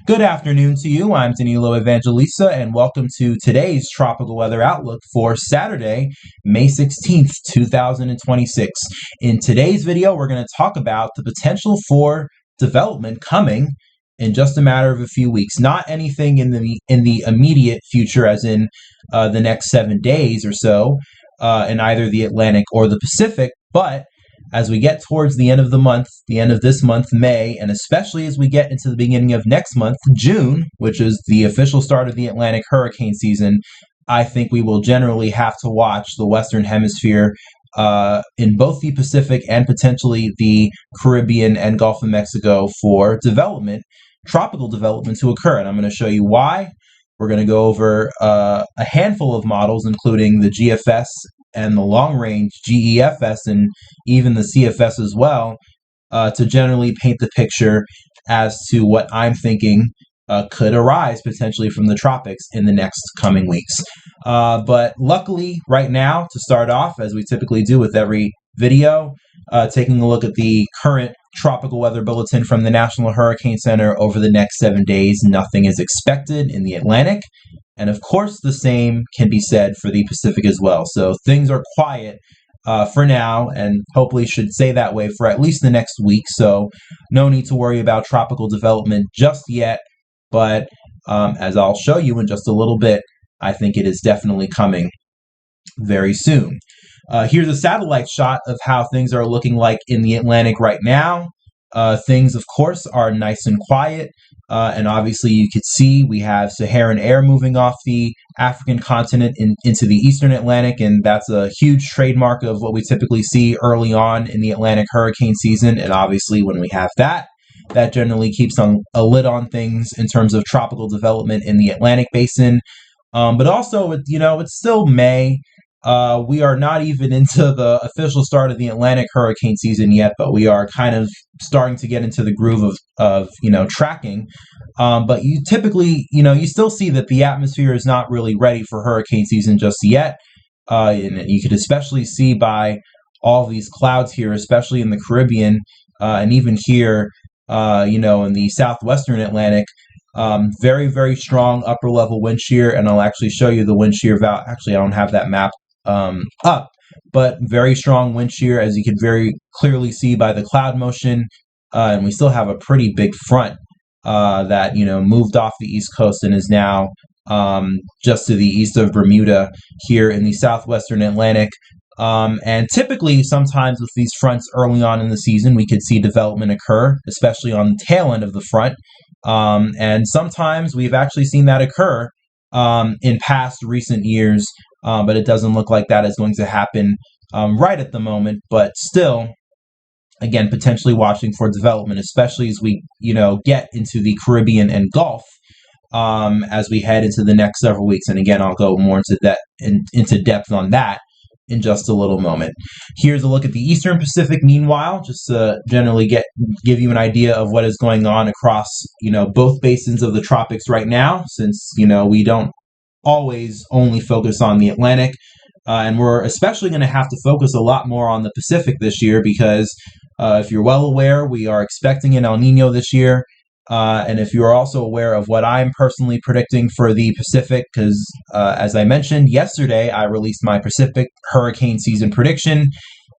Good afternoon to you. I'm Danilo Evangelista, and welcome to today's tropical weather outlook for Saturday, May 16th, 2026. In today's video, we're going to talk about the potential for development coming in just a matter of a few weeks. Not anything in the immediate future, as in the next 7 days or so, in either the Atlantic or the Pacific, but as we get towards the end of the month, the end of this month, May, and especially as we get into the beginning of next month, June, which is the official start of the Atlantic hurricane season, I think we will generally have to watch the Western Hemisphere in both the Pacific and potentially the Caribbean and Gulf of Mexico for development, tropical development to occur. And I'm going to show you why. We're going to go over a handful of models, including the GFS and the long-range GEFS and even the CFS as well, to generally paint the picture as to what I'm thinking could arise potentially from the tropics in the next coming weeks. But luckily, right now, to start off, as we typically do with every video, taking a look at the current tropical weather bulletin from the National Hurricane Center over the next 7 days. Nothing is expected in the Atlantic. And of course, the same can be said for the Pacific as well. So things are quiet for now, and hopefully should stay that way for at least the next week. So no need to worry about tropical development just yet. But as I'll show you in just a little bit, I think it is definitely coming very soon. Here's a satellite shot of how things are looking like in the Atlantic right now. Things, of course, are nice and quiet. And obviously, you could see we have Saharan air moving off the African continent into the Eastern Atlantic. And that's a huge trademark of what we typically see early on in the Atlantic hurricane season. And obviously, when we have that, that generally keeps a lid on things in terms of tropical development in the Atlantic basin. But also, it's still May. We are not even into the official start of the Atlantic hurricane season yet, but we are kind of starting to get into the groove of tracking. But you typically, you still see that the atmosphere is not really ready for hurricane season just yet. And you could especially see by all these clouds here, especially in the Caribbean, and even here, in the southwestern Atlantic. Very, very strong upper level wind shear, and I'll actually show you the wind shear value. Actually, I don't have that map up, but very strong wind shear, as you can very clearly see by the cloud motion. And we still have a pretty big front that moved off the East Coast and is now just to the east of Bermuda here in the southwestern Atlantic. And typically, sometimes with these fronts early on in the season, we could see development occur, especially on the tail end of the front. And sometimes we've actually seen that occur in past recent years, but it doesn't look like that is going to happen right at the moment. But still, again, potentially watching for development, especially as we get into the Caribbean and Gulf as we head into the next several weeks. And again, I'll go more into depth on that in just a little moment. Here's a look at the Eastern Pacific, meanwhile, just to generally give you an idea of what is going on across, both basins of the tropics right now, since, we don't always only focus on the Atlantic. And we're especially going to have to focus a lot more on the Pacific this year because, if you're well aware, we are expecting an El Nino this year. And if you're also aware of what I'm personally predicting for the Pacific, because as I mentioned yesterday, I released my Pacific hurricane season prediction,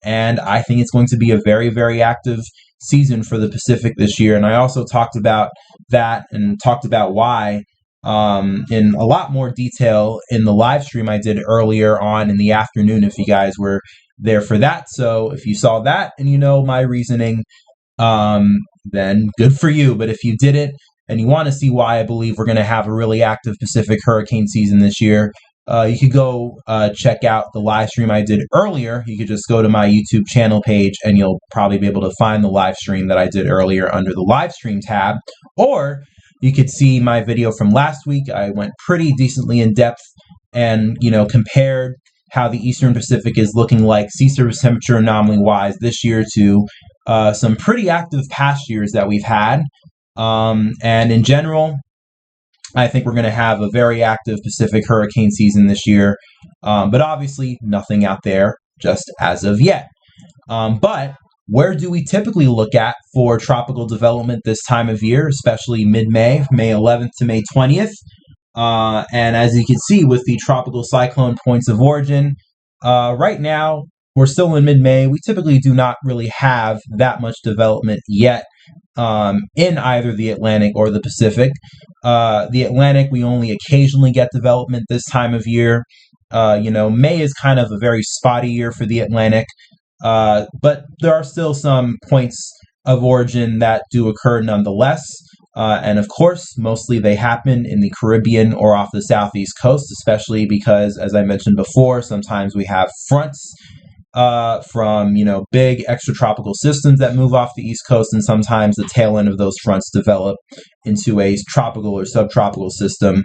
and I think it's going to be a very, very active season for the Pacific this year. And I also talked about that and talked about why in a lot more detail in the live stream I did earlier on in the afternoon, if you guys were there for that. So if you saw that and my reasoning, then good for you. But if you didn't and you want to see why I believe we're going to have a really active Pacific hurricane season this year, you could go check out the live stream I did earlier. You could just go to my YouTube channel page and you'll probably be able to find the live stream that I did earlier under the live stream tab. Or you could see my video from last week. I went pretty decently in depth and, compared how the Eastern Pacific is looking like sea surface temperature anomaly wise this year to some pretty active past years that we've had. And in general, I think we're going to have a very active Pacific hurricane season this year. But obviously nothing out there just as of yet. But where do we typically look at for tropical development this time of year, especially mid-May, May 11th to May 20th? And as you can see with the tropical cyclone points of origin, right now we're still in mid-May. We typically do not really have that much development yet in either the Atlantic or the Pacific. The Atlantic, we only occasionally get development this time of year. May is kind of a very spotty year for the Atlantic, but there are still some points of origin that do occur nonetheless. And of course, mostly they happen in the Caribbean or off the southeast coast, especially because, as I mentioned before, sometimes we have fronts from big extratropical systems that move off the east coast, and sometimes the tail end of those fronts develop into a tropical or subtropical system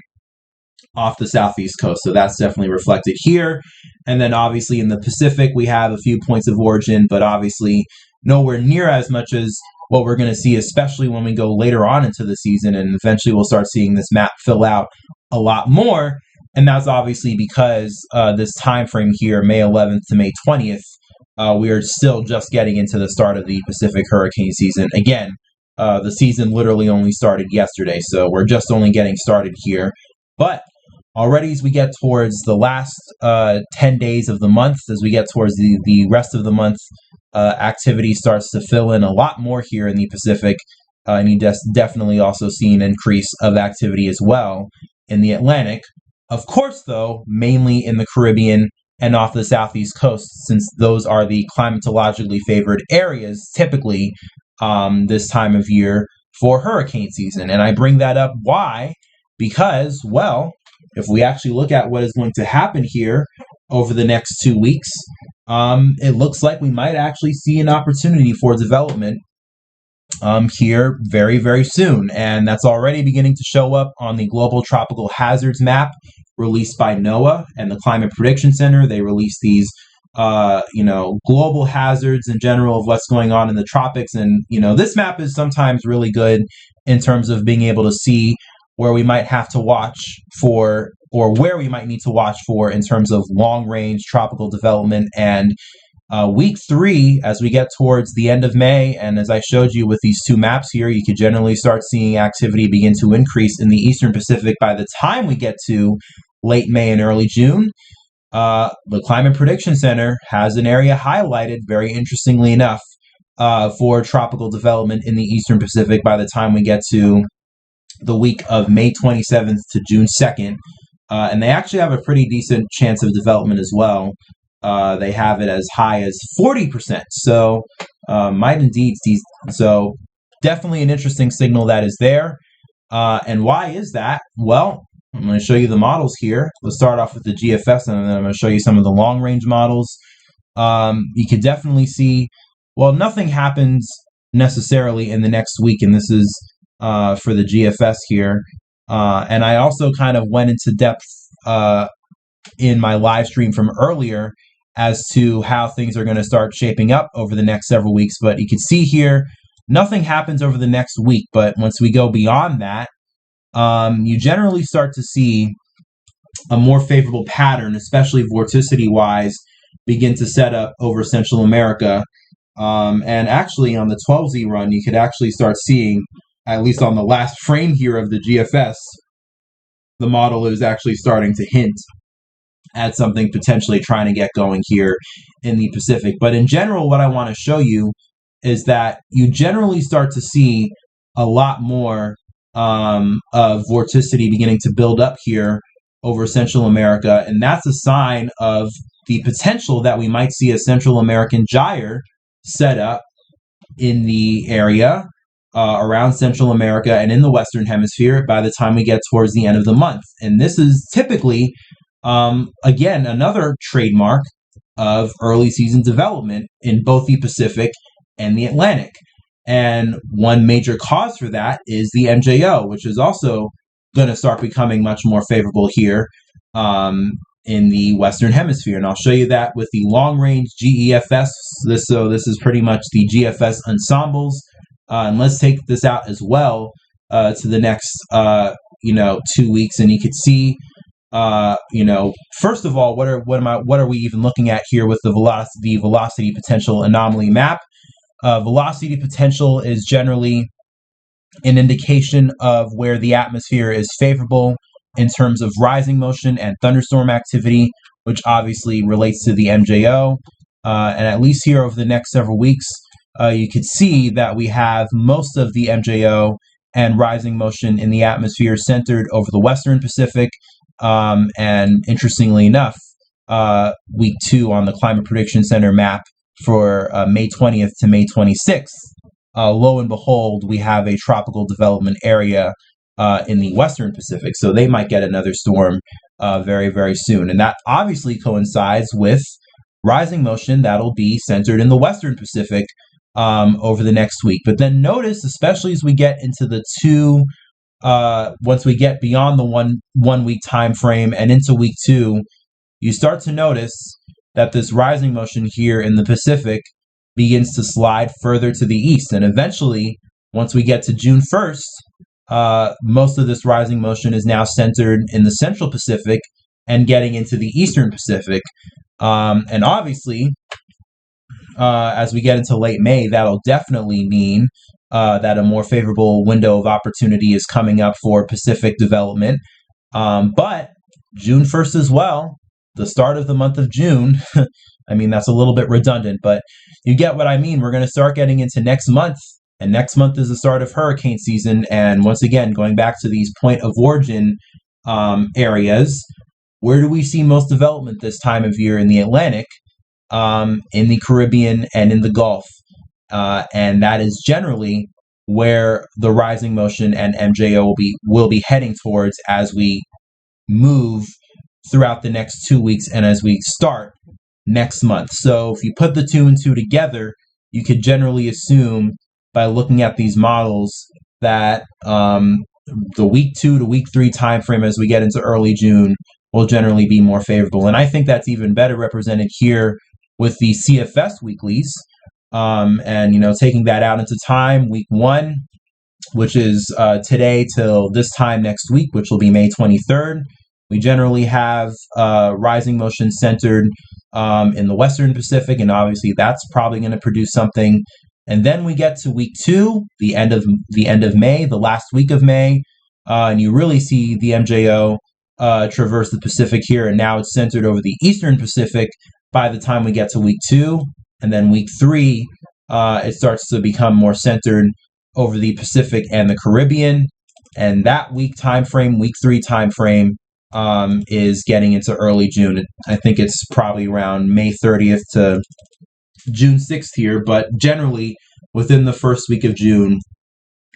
off the southeast coast. So that's definitely reflected here. And then obviously in the Pacific, we have a few points of origin, but obviously nowhere near as much as what we're going to see, especially when we go later on into the season, and eventually we'll start seeing this map fill out a lot more. And that's obviously because this time frame here, May 11th to May 20th, we are still just getting into the start of the Pacific hurricane season. Again, the season literally only started yesterday, so we're just only getting started here. But already as we get towards the last 10 days of the month, as we get towards the rest of the month, activity starts to fill in a lot more here in the Pacific. And you definitely also see an increase of activity as well in the Atlantic. Of course, though, mainly in the Caribbean and off the southeast coast, since those are the climatologically favored areas typically this time of year for hurricane season. And I bring that up, why? Because, well, if we actually look at what is going to happen here over the next 2 weeks, it looks like we might actually see an opportunity for development here very, very soon. And that's already beginning to show up on the Global Tropical Hazards Map released by NOAA and the Climate Prediction Center. They release these global hazards in general of what's going on in the tropics. And, this map is sometimes really good in terms of being able to see where we might have to watch for, or where we might need to watch for in terms of long-range tropical development. And week 3, as we get towards the end of May, and as I showed you with these two maps here, you could generally start seeing activity begin to increase in the Eastern Pacific by the time we get to late May and early June. The Climate Prediction Center has an area highlighted, very interestingly enough, for tropical development in the Eastern Pacific by the time we get to the week of May 27th to June 2nd. And they actually have a pretty decent chance of development as well. They have it as high as 40%. So, might indeed. So, definitely an interesting signal that is there. And why is that? Well, I'm going to show you the models here. Let's start off with the GFS, and then I'm going to show you some of the long-range models. You can definitely see, well, nothing happens necessarily in the next week, and this is for the GFS here. And I also kind of went into depth in my live stream from earlier as to how things are going to start shaping up over the next several weeks. But you can see here, nothing happens over the next week. But once we go beyond that, you generally start to see a more favorable pattern, especially vorticity-wise, begin to set up over Central America. And actually, on the 12Z run, you could actually start seeing, at least on the last frame here of the GFS, the model is actually starting to hint at something potentially trying to get going here in the Pacific. But in general, what I want to show you is that you generally start to see a lot more of vorticity beginning to build up here over Central America, and that's a sign of the potential that we might see a Central American gyre set up in the area around Central America and in the Western Hemisphere by the time we get towards the end of the month. And this is typically, again, another trademark of early season development in both the Pacific and the Atlantic. And one major cause for that is the MJO, which is also going to start becoming much more favorable here in the Western Hemisphere. And I'll show you that with the long-range GEFS. This is pretty much the GFS ensembles. And let's take this out as well to the next 2 weeks, and you could see first of all, what are we even looking at here with the velocity potential anomaly map? Velocity potential is generally an indication of where the atmosphere is favorable in terms of rising motion and thunderstorm activity, which obviously relates to the MJO. And at least here over the next several weeks, you could see that we have most of the MJO and rising motion in the atmosphere centered over the Western Pacific. And interestingly enough, week 2 on the Climate Prediction Center map for May 20th to May 26th, lo and behold, we have a tropical development area in the Western Pacific. So they might get another storm very, very soon. And that obviously coincides with rising motion that'll be centered in the Western Pacific over the next week. But then notice, especially as we get into the once we get beyond the one week time frame and into week 2, you start to notice that this rising motion here in the Pacific begins to slide further to the east. And eventually, once we get to June 1st, most of this rising motion is now centered in the Central Pacific and getting into the Eastern Pacific. And obviously, as we get into late May, that'll definitely mean that a more favorable window of opportunity is coming up for Pacific development. But June 1st as well, the start of the month of June, I mean, that's a little bit redundant, but you get what I mean. We're going to start getting into next month, and next month is the start of hurricane season. And once again, going back to these point of origin areas, where do we see most development this time of year? In the Atlantic, in the Caribbean, and in the Gulf. And that is generally where the rising motion and MJO will be heading towards as we move throughout the next 2 weeks and as we start next month. So if you put the 2 and 2 together, you could generally assume by looking at these models that the week 2 to week 3 time frame as we get into early June will generally be more favorable. And I think that's even better represented here with the CFS weeklies. And, you know, taking that out into time, week 1, which is today till this time next week, which will be May 23rd. We generally have rising motion centered in the Western Pacific, and obviously that's probably going to produce something. And then we get to week 2, the end of May, the last week of May, and you really see the MJO traverse the Pacific here, and now it's centered over the Eastern Pacific by the time we get to week 2. And then week 3, it starts to become more centered over the Pacific and the Caribbean. And that week 3 time frame, is getting into early June. I think it's probably around May 30th to June 6th here, but generally within the first week of June,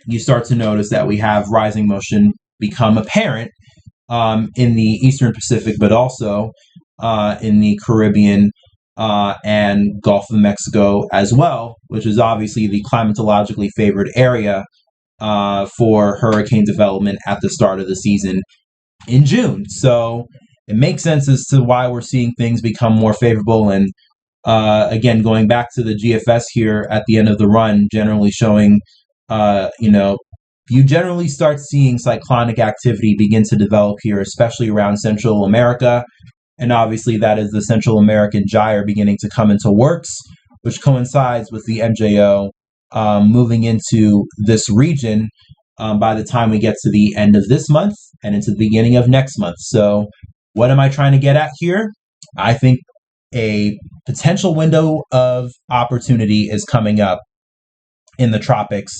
you start to notice that we have rising motion become apparent in the Eastern Pacific, but also in the Caribbean and Gulf of Mexico as well, which is obviously the climatologically favored area for hurricane development at the start of the season in June. So it makes sense as to why we're seeing things become more favorable. And again, going back to the GFS here at the end of the run, generally showing, you generally start seeing cyclonic activity begin to develop here, especially around Central America. And obviously that is the Central American gyre beginning to come into works, which coincides with the MJO moving into this region by the time we get to the end of this month and into the beginning of next month. So what am I trying to get at here? I think a potential window of opportunity is coming up in the tropics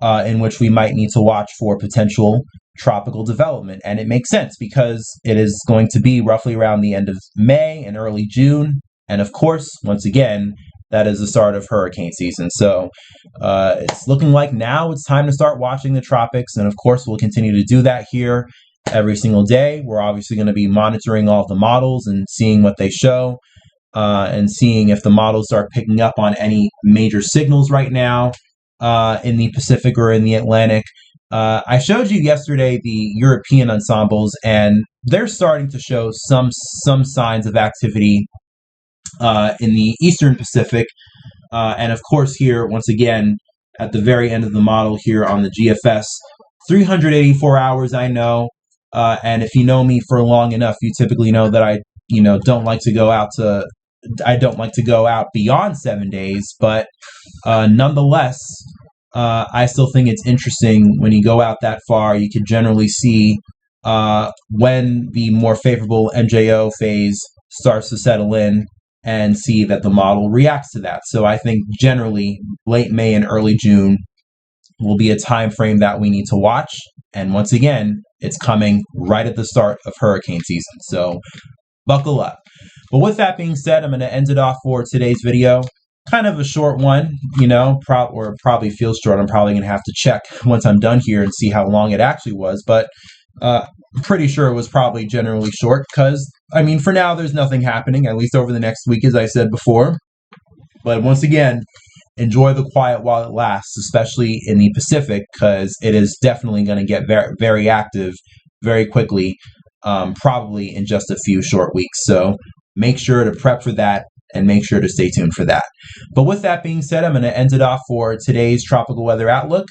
in which we might need to watch for potential tropical development. And it makes sense because it is going to be roughly around the end of May and early June. And of course, once again, that is the start of hurricane season. So it's looking like now it's time to start watching the tropics. And of course, we'll continue to do that here every single day. We're obviously going to be monitoring all of the models and seeing what they show and seeing if the models start picking up on any major signals right now in the Pacific or in the Atlantic. I showed you yesterday the European ensembles, and they're starting to show some signs of activity in the Eastern Pacific. And of course here, once again, at the very end of the model here on the GFS, 384 hours, I know. And if you know me for long enough, you typically know that I don't like to go out to I don't like to go out beyond 7 days, but nonetheless, I still think it's interesting when you go out that far. You can generally see when the more favorable MJO phase starts to settle in and see that the model reacts to that. So I think generally late May and early June will be a time frame that we need to watch. And once again, it's coming right at the start of hurricane season. So buckle up. But with that being said, I'm going to end it off for today's video. Kind of a short one, you know, or it probably feels short. I'm probably going to have to check once I'm done here and see how long it actually was. But I'm pretty sure it was probably generally short because, I mean, for now, there's nothing happening, at least over the next week, as I said before. But once again, enjoy the quiet while it lasts, especially in the Pacific, because it is definitely going to get very, very active very quickly, probably in just a few short weeks. So make sure to prep for that and make sure to stay tuned for that. But with that being said, I'm going to end it off for today's tropical weather outlook.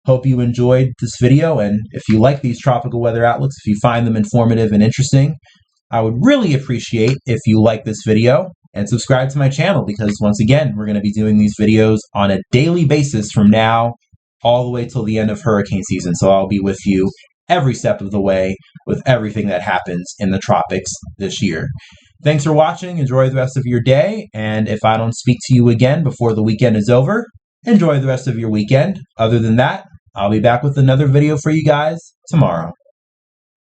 Hope you enjoyed this video, and if you like these tropical weather outlooks, if you find them informative and interesting, I would really appreciate if you like this video and subscribe to my channel, because once again, we're going to be doing these videos on a daily basis from now all the way till the end of hurricane season. So I'll be with you every step of the way with everything that happens in the tropics this year. Thanks for watching. Enjoy the rest of your day. And if I don't speak to you again before the weekend is over, enjoy the rest of your weekend. Other than that, I'll be back with another video for you guys tomorrow.